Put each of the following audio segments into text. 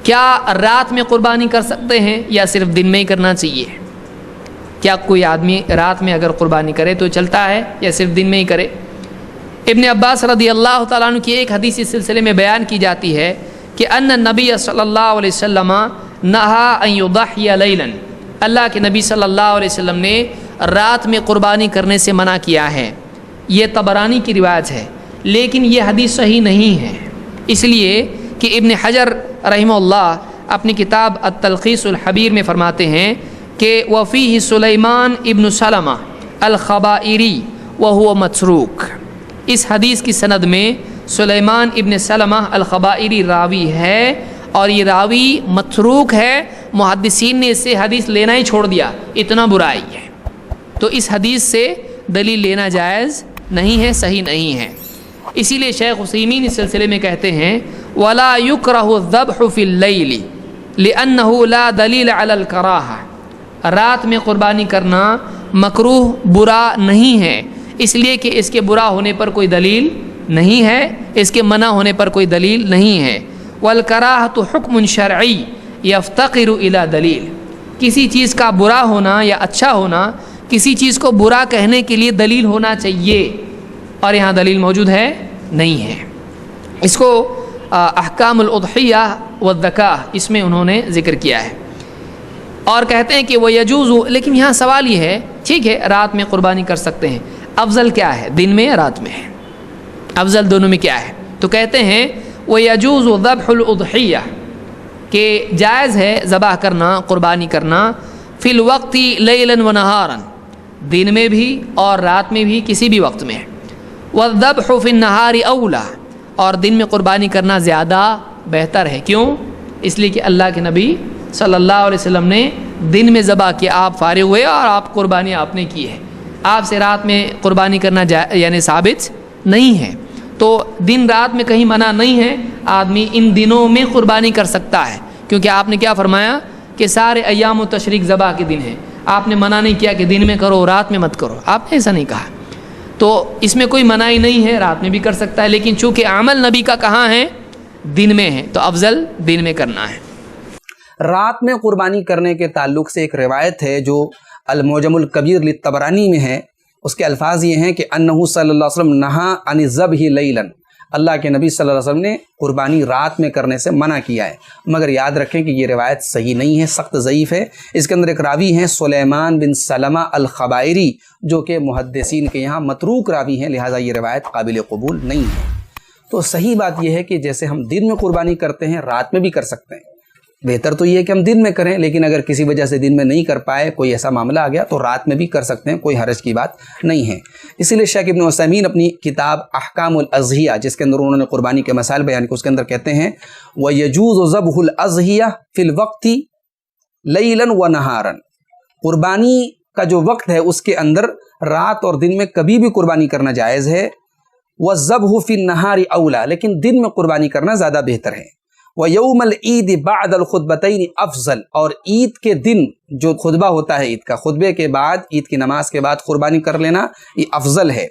کیا رات میں قربانی کر سکتے ہیں یا صرف دن میں ہی کرنا چاہیے؟ کیا کوئی آدمی رات میں اگر قربانی کرے تو چلتا ہے یا صرف دن میں ہی کرے؟ ابن عباس رضی اللہ تعالیٰ عنہ کی ایک حدیث اس سلسلے میں بیان کی جاتی ہے کہ ان النبی صلی اللہ علیہ وسلم نہا ان یضحی لیلا، اللہ کے نبی صلی اللہ علیہ وسلم نے رات میں قربانی کرنے سے منع کیا ہے۔ یہ طبرانی کی روایت ہے، لیکن یہ حدیث صحیح نہیں ہے، اس لیے کہ ابن حجر رحمہ اللہ اپنی کتاب التلخیص الحبیر میں فرماتے ہیں کہ وفیہ سلیمان ابن سلمہ الخبائری وہو متروک، اس حدیث کی سند میں سلیمان ابن سلمہ الخبائری راوی ہے اور یہ راوی متروک ہے، محدثین نے اس سے حدیث لینا ہی چھوڑ دیا، اتنا برائی ہے۔ تو اس حدیث سے دلیل لینا جائز نہیں ہے، صحیح نہیں ہے۔ اسی لیے شیخ عثیمین اس سلسلے میں کہتے ہیں وَلَا يُكْرَهُ الذَّبْحُ فِي اللَّيْلِ لِأَنَّهُ لَا دَلِيلَ عَلَى الْكَرَاهَةِ، رات میں قربانی کرنا مکروہ برا نہیں ہے، اس لیے کہ اس کے برا ہونے پر کوئی دلیل نہیں ہے، اس کے منع ہونے پر کوئی دلیل نہیں ہے۔ وَالْكَرَاهَةُ حُكْمٌ شَرْعِيٌّ يَفْتَقِرُ إِلَى دَلِيلٍ، کسی چیز کا برا ہونا یا اچھا ہونا، کسی چیز کو برا کہنے کے لیے دلیل ہونا چاہیے، اور یہاں دلیل موجود ہے نہیں ہے۔ اس کو احکام الاضحیہ والذکاء اس میں انہوں نے ذکر کیا ہے، اور کہتے ہیں کہ وہ یجوز، لیکن یہاں سوال یہ ہے ٹھیک ہے رات میں قربانی کر سکتے ہیں، افضل کیا ہے، دن میں یا رات میں ہے؟ افضل دونوں میں کیا ہے؟ تو کہتے ہیں وہ یجوز ذبح الاضحیہ، کہ جائز ہے ذبح کرنا، قربانی کرنا، فی الوقت لیلا و نہارا، دن میں بھی اور رات میں بھی، کسی بھی وقت میں۔ والذبح فی النہار اولا، اور دن میں قربانی کرنا زیادہ بہتر ہے۔ کیوں؟ اس لیے کہ اللہ کے نبی صلی اللہ علیہ وسلم نے دن میں ذبح کیا، آپ فارغ ہوئے اور آپ قربانی آپ نے کی ہے، آپ سے رات میں قربانی کرنا یعنی ثابت نہیں ہے۔ تو دن رات میں کہیں منع نہیں ہے، آدمی ان دنوں میں قربانی کر سکتا ہے، کیونکہ آپ نے کیا فرمایا کہ سارے ایام و تشریق ذبح کے دن ہیں، آپ نے منع نہیں کیا کہ دن میں کرو رات میں مت کرو، آپ نے ایسا نہیں کہا۔ تو اس میں کوئی منائی نہیں ہے، رات میں بھی کر سکتا ہے، لیکن چونکہ عمل نبی کا کہاں ہے، دن میں ہے، تو افضل دن میں کرنا ہے۔ رات میں قربانی کرنے کے تعلق سے ایک روایت ہے جو المعجم الکبیر للطبرانی میں ہے، اس کے الفاظ یہ ہیں کہ انہ صلی اللہ علیہ وسلم نہا عن الذبح لیلا، اللہ کے نبی صلی اللہ علیہ وسلم نے قربانی رات میں کرنے سے منع کیا ہے، مگر یاد رکھیں کہ یہ روایت صحیح نہیں ہے، سخت ضعیف ہے۔ اس کے اندر ایک راوی ہیں سلیمان بن سلمہ الخبائری، جو کہ محدثین کے یہاں متروک راوی ہیں، لہٰذا یہ روایت قابل قبول نہیں ہے۔ تو صحیح بات یہ ہے کہ جیسے ہم دن میں قربانی کرتے ہیں رات میں بھی کر سکتے ہیں، بہتر تو یہ ہے کہ ہم دن میں کریں، لیکن اگر کسی وجہ سے دن میں نہیں کر پائے، کوئی ایسا معاملہ آ گیا تو رات میں بھی کر سکتے ہیں، کوئی حرج کی بات نہیں ہے۔ اسی لیے شیخ ابن عثیمین اپنی کتاب احکام الاضحیہ جس کے اندر انہوں نے قربانی کے مسائل بیان کیے، اس کے اندر کہتے ہیں وَيَجُوزُ ذَبْحُ الْأَضْحِيَةِ فِي الْوَقْتِ لَيْلًا وَنَهَارًا، قربانی کا جو وقت ہے اس کے اندر رات اور دن میں کبھی بھی قربانی کرنا جائز ہے۔ وَالذَّبْحُ فِي النَّهَارِ أَوْلَى، لیکن دن میں قربانی کرنا زیادہ بہتر ہے۔ وَيَوْمَ الْعِيدِ بَعْدَ الْخُطْبَتَيْنِ أَفْضَلُ، اور عید کے دن جو خطبہ ہوتا ہے، عید کا خطبے کے بعد، عید کی نماز کے بعد قربانی کر لینا یہ افضل ہے۔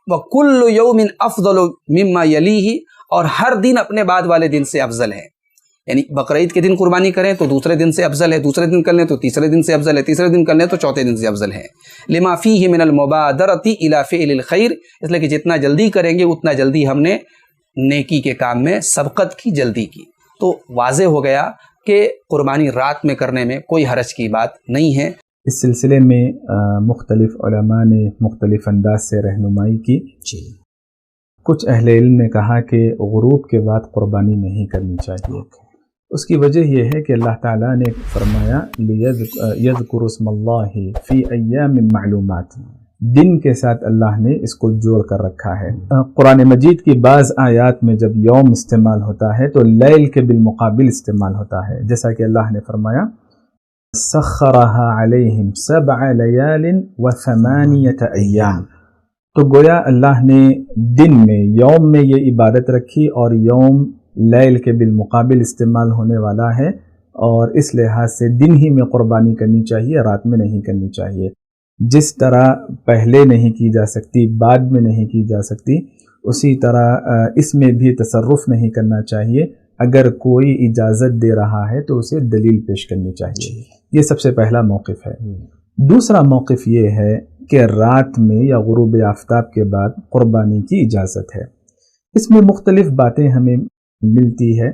وَكُلُّ يَوْمٍ أَفْضَلُ مِمَّا يَلِيهِ، اور ہر دن اپنے بعد والے دن سے افضل ہے، یعنی بقرعید کے دن قربانی کریں تو دوسرے دن سے افضل ہے، دوسرے دن کر لیں تو تیسرے دن سے افضل ہے، تیسرے دن کر لیں تو چوتھے دن سے افضل ہے۔ لِمَا فِيهِ مِنَ الْمُبَادَرَةِ إِلَى فِعْلِ الْخَيْرِ، اس لیے کہ جتنا جلدی کریں گے اتنا جلدی ہم نے نیکی کے کام میں سبقت کی، جلدی کی۔ تو واضح ہو گیا کہ قربانی رات میں کرنے میں کوئی حرج کی بات نہیں ہے۔ اس سلسلے میں مختلف علماء نے مختلف انداز سے رہنمائی کی۔ کچھ اہل علم نے کہا کہ غروب کے بعد قربانی نہیں کرنی چاہیے، اس کی وجہ یہ ہے کہ اللہ تعالیٰ نے فرمایا یذکر اسم اللہ فی ایام معلومات، دن کے ساتھ اللہ نے اس کو جوڑ کر رکھا ہے۔ قرآن مجید کی بعض آیات میں جب یوم استعمال ہوتا ہے تو لیل کے بالمقابل استعمال ہوتا ہے، جیسا کہ اللہ نے فرمایا سخرها علیہم 7 لیال و8 ایام، تو گویا اللہ نے دن میں یوم میں یہ عبادت رکھی، اور یوم لیل کے بالمقابل استعمال ہونے والا ہے، اور اس لحاظ سے دن ہی میں قربانی کرنی چاہیے، رات میں نہیں کرنی چاہیے۔ جس طرح پہلے نہیں کی جا سکتی، بعد میں نہیں کی جا سکتی، اسی طرح اس میں بھی تصرف نہیں کرنا چاہیے، اگر کوئی اجازت دے رہا ہے تو اسے دلیل پیش کرنی چاہیے. یہ سب سے پہلا موقف ہے. دوسرا موقف یہ ہے کہ رات میں یا غروب آفتاب کے بعد قربانی کی اجازت ہے. اس میں مختلف باتیں ہمیں ملتی ہے.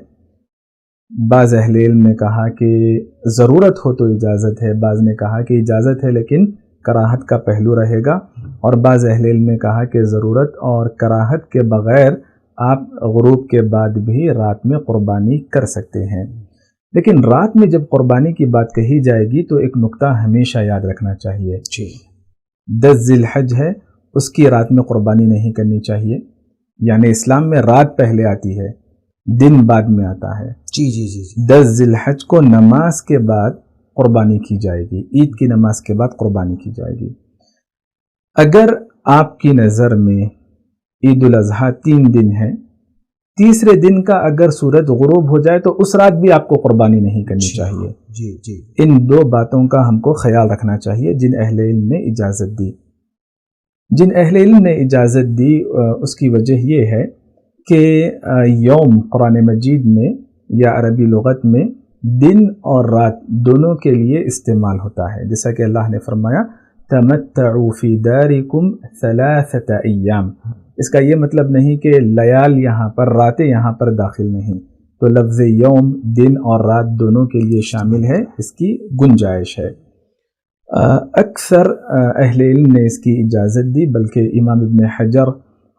بعض اہل علم نے کہا کہ ضرورت ہو تو اجازت ہے، بعض نے کہا کہ اجازت ہے لیکن کراہت کا پہلو رہے گا، اور بعض اہل علم نے کہا کہ ضرورت اور کراہت کے بغیر آپ غروب کے بعد بھی رات میں قربانی کر سکتے ہیں. لیکن رات میں جب قربانی کی بات کہی جائے گی تو ایک نقطہ ہمیشہ یاد رکھنا چاہیے. 10 ذی الحج ہے، اس کی رات میں قربانی نہیں کرنی چاہیے. یعنی اسلام میں رات پہلے آتی ہے، دن بعد میں آتا ہے. 10 ذی الحج کو نماز کے بعد قربانی کی جائے گی، عید کی نماز کے بعد قربانی کی جائے گی. اگر آپ کی نظر میں عید الاضحیٰ 3 دن ہے، تیسرے دن کا اگر سورج غروب ہو جائے تو اس رات بھی آپ کو قربانی نہیں کرنی چاہیے. ان 2 باتوں کا ہم کو خیال رکھنا چاہیے. جن اہل علم نے اجازت دی اس کی وجہ یہ ہے کہ یوم قرآن مجید میں یا عربی لغت میں دن اور رات دونوں کے لیے استعمال ہوتا ہے. جیسا کہ اللہ نے فرمایا تمتعوا فی دارکم 3 ایام. اس کا یہ مطلب نہیں کہ لیال یہاں پر، راتیں یہاں پر داخل نہیں. تو لفظ یوم دن اور رات دونوں کے لیے شامل ہے، اس کی گنجائش ہے. اکثر اہل علم نے اس کی اجازت دی، بلکہ امام ابن حجر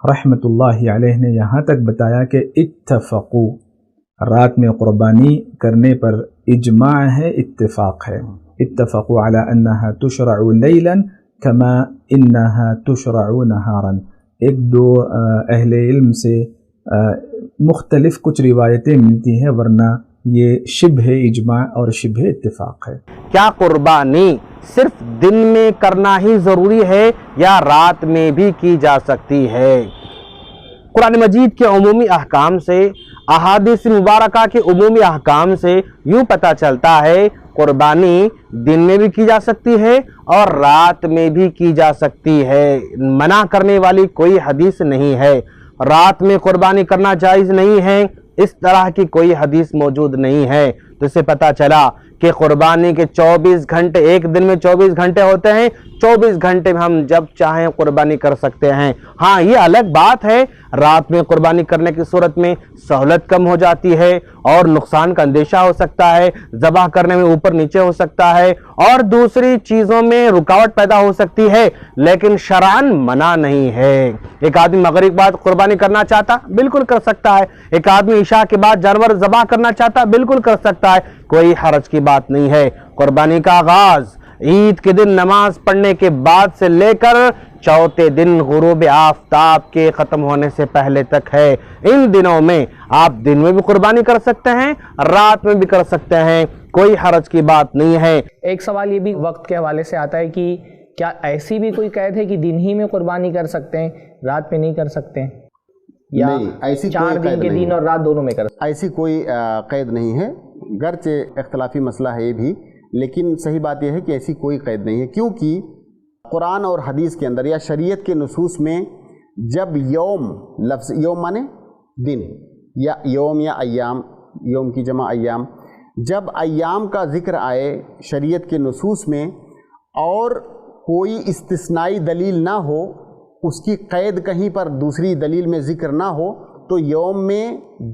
رحمۃ اللہ علیہ نے یہاں تک بتایا کہ اتفقوا، رات میں قربانی کرنے پر اجماع ہے، اتفاق ہے. اتفقوا علی انہا تشرع لیلا کما انہا تشرع نہارا. 1-2 اہل علم سے مختلف کچھ روایتیں ملتی ہیں، ورنہ یہ شبہ اجماع اور شبہ اتفاق ہے. کیا قربانی صرف دن میں کرنا ہی ضروری ہے یا رات میں بھی کی جا سکتی ہے؟ قرآن مجید کے عمومی احکام سے، احادیث مبارکہ کے عمومی احکام سے یوں پتہ چلتا ہے قربانی دن میں بھی کی جا سکتی ہے اور رات میں بھی کی جا سکتی ہے. منع کرنے والی کوئی حدیث نہیں ہے. رات میں قربانی کرنا جائز نہیں ہے، اس طرح کی کوئی حدیث موجود نہیں ہے. تو اس سے پتہ چلا کہ قربانی کے 24 گھنٹے، ایک دن میں 24 گھنٹے ہوتے ہیں، 24 گھنٹے میں ہم جب چاہیں قربانی کر سکتے ہیں. ہاں یہ الگ بات ہے رات میں قربانی کرنے کی صورت میں سہولت کم ہو جاتی ہے اور نقصان کا اندیشہ ہو سکتا ہے، ذبح کرنے میں اوپر نیچے ہو سکتا ہے اور دوسری چیزوں میں رکاوٹ پیدا ہو سکتی ہے، لیکن شرعاً منع نہیں ہے. ایک آدمی مغرب کے بعد قربانی کرنا چاہتا بالکل کر سکتا ہے. ایک آدمی عشاء کے بعد جانور ذبح کرنا چاہتا بالکل کر سکتا ہے. کوئی حرج کی بات نہیں ہے. قربانی کا آغاز عید کے دن نماز پڑھنے کے بعد سے لے کر چوتھے دن غروب آفتاب کے ختم ہونے سے پہلے تک ہے. ان دنوں میں آپ دن میں بھی قربانی کر سکتے ہیں، رات میں بھی کر سکتے ہیں، کوئی حرج کی بات نہیں ہے. ایک سوال یہ بھی وقت کے حوالے سے آتا ہے کہ کیا ایسی بھی کوئی قید ہے کہ دن ہی میں قربانی کر سکتے ہیں، رات میں نہیں کر سکتے ہیں، یا ایسی 4 دن کے دن اور رات دونوں میں کر سکتے ہیں؟ ایسی کوئی قید نہیں ہے، گرچہ اختلافی مسئلہ ہے یہ بھی، لیکن صحیح بات یہ ہے کہ ایسی کوئی قید نہیں ہے. کیونکہ قرآن اور حدیث کے اندر یا شریعت کے نصوص میں جب یوم، لفظ یوم مانے دن، یا یوم یا ایام، یوم کی جمع ایام، جب ایام کا ذکر آئے شریعت کے نصوص میں اور کوئی استثنائی دلیل نہ ہو، اس کی قید کہیں پر دوسری دلیل میں ذکر نہ ہو، تو یوم میں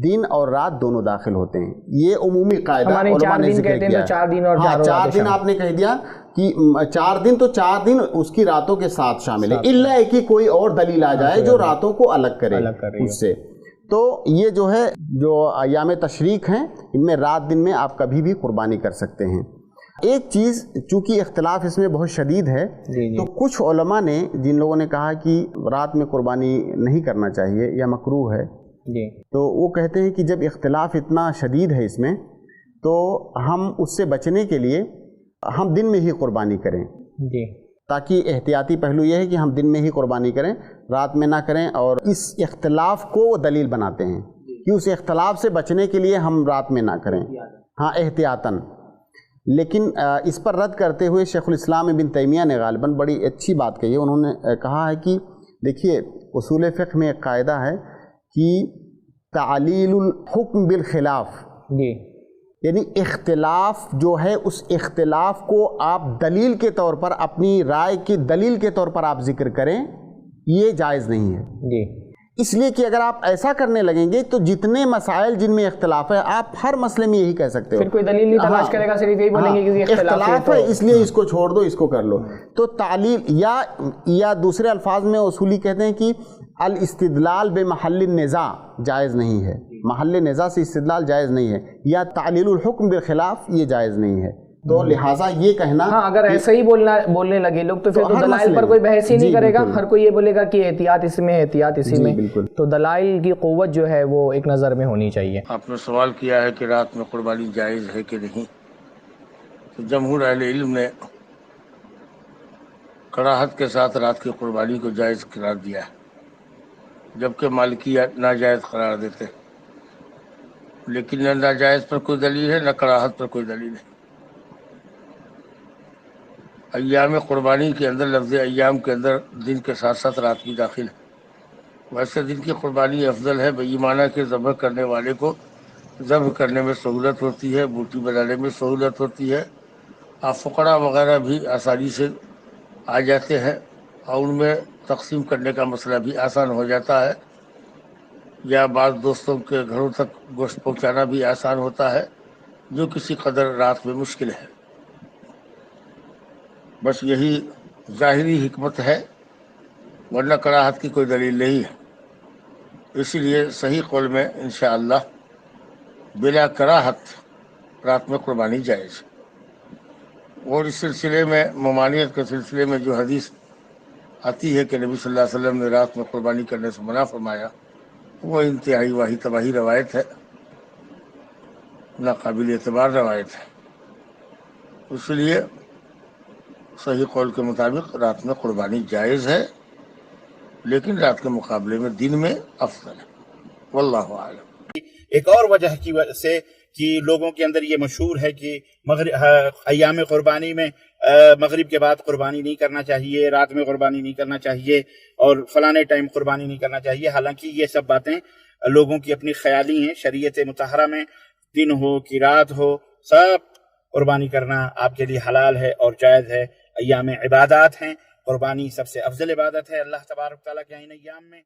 دن اور رات دونوں داخل ہوتے ہیں. یہ عمومی قاعدہ علماء نے ذکر کیا ہے. 4 دن اور 4 دن آپ نے کہہ دیا کہ 4 دن، تو 4 دن اس کی راتوں کے ساتھ شامل ہے، الا ہے کہ کوئی اور دلیل آ جائے جو راتوں کو الگ کرے اس سے. تو یہ جو ہے، جو ایام تشریق ہیں، ان میں رات دن میں آپ کبھی بھی قربانی کر سکتے ہیں. ایک چیز، چونکہ اختلاف اس میں بہت شدید ہے، تو کچھ علماء نے، جن لوگوں نے کہا کہ رات میں قربانی نہیں کرنا چاہیے یا مکروہ ہے، تو وہ کہتے ہیں کہ جب اختلاف اتنا شدید ہے اس میں، تو ہم اس سے بچنے کے لیے ہم دن میں ہی قربانی کریں، تاکہ احتیاطی پہلو یہ ہے کہ ہم دن میں ہی قربانی کریں، رات میں نہ کریں. اور اس اختلاف کو وہ دلیل بناتے ہیں کہ اس اختلاف سے بچنے کے لیے ہم رات میں نہ کریں، ہاں احتیاطاً. لیکن اس پر رد کرتے ہوئے شیخ الاسلام ابن تیمیہ نے غالباً بڑی اچھی بات کہی ہے. انہوں نے کہا ہے کہ دیکھیے، اصول فقہ میں ایک قاعدہ ہے کہ تعلیل الحکم بالخلاف، جی یعنی اختلاف جو ہے اس اختلاف کو آپ دلیل کے طور پر، اپنی رائے کی دلیل کے طور پر آپ ذکر کریں، یہ جائز نہیں ہے۔ جی، اس لیے کہ اگر آپ ایسا کرنے لگیں گے تو جتنے مسائل جن میں اختلاف ہے آپ ہر مسئلے میں یہی کہہ سکتے ہو، پھر کوئی دلیل نہیں تلاش کرے گا، صرف یہی بولیں گے کہ اختلاف ہے اس لیے اس کو چھوڑ دو، اس کو کر لو۔ تو تعلیل یا دوسرے الفاظ میں اصولی کہتے ہیں کہ الاستدلال بمحل النزاع جائز نہیں ہے، محل نزاع سے استدلال جائز نہیں ہے، یا تعلیل الحکم بالخلاف یہ جائز نہیں ہے۔ تو لہٰذا یہ کہنا، ہاں اگر ایسا ہی بولنے لگے لوگ تو پھر تو ہر دلائل مسئلے پر کوئی بحث ہی نہیں جی کرے گا، بالکل۔ ہر کوئی یہ بولے گا کہ احتیاط اس میں، احتیاط اسی جی میں، بالکل۔ تو دلائل کی قوت جو ہے وہ ایک نظر میں ہونی چاہیے۔ آپ نے سوال کیا ہے کہ رات میں قربانی جائز ہے کہ نہیں، تو جمہور اہل علم نے کراہت کے ساتھ رات کی قربانی کو جائز قرار دیا ہے، جبکہ مالکیہ ناجائز قرار دیتے، لیکن نہ ناجائز پر کوئی دلیل ہے نہ کراہت پر کوئی دلیل ہے۔ ایام قربانی کے اندر، لفظ ایام کے اندر دن کے ساتھ ساتھ رات بھی داخل ہے۔ ویسے دن کی قربانی افضل ہے، بے معنی کہ ذبح کرنے والے کو ذبح کرنے میں سہولت ہوتی ہے، بوٹی بنانے میں سہولت ہوتی ہے، اور فقراء وغیرہ بھی آسانی سے آ جاتے ہیں، اور ان میں تقسیم کرنے کا مسئلہ بھی آسان ہو جاتا ہے، یا بعض دوستوں کے گھروں تک گوشت پہنچانا بھی آسان ہوتا ہے، جو کسی قدر رات میں مشکل ہے۔ بس یہی ظاہری حکمت ہے، ورنہ کراہت کی کوئی دلیل نہیں ہے۔ اسی لیے صحیح قول میں انشاءاللہ بلا کراہت رات میں قربانی جائز ہے۔ اور اس سلسلے میں، ممانعت کے سلسلے میں جو حدیث آتی ہے کہ نبی صلی اللہ علیہ وسلم نے رات میں قربانی کرنے سے منع فرمایا، وہ انتہائی واہی تباہی روایت ہے، ناقابل اعتبار روایت ہے۔ اس لیے صحیح قول کے مطابق رات میں قربانی جائز ہے، لیکن رات کے مقابلے میں دن میں افضل ہے۔ واللہ اعلم۔ ایک اور وجہ کی وجہ سے کہ لوگوں کے اندر یہ مشہور ہے کہ ایام قربانی میں مغرب کے بعد قربانی نہیں کرنا چاہیے، رات میں قربانی نہیں کرنا چاہیے، اور فلانے ٹائم قربانی نہیں کرنا چاہیے، حالانکہ یہ سب باتیں لوگوں کی اپنی خیالی ہیں۔ شریعت مطہرہ میں دن ہو کہ رات ہو، سب قربانی کرنا آپ کے لیے حلال ہے اور جائز ہے۔ ایام عبادات ہیں، قربانی سب سے افضل عبادت ہے اللہ تبارک تعالیٰ کے ان ایام میں۔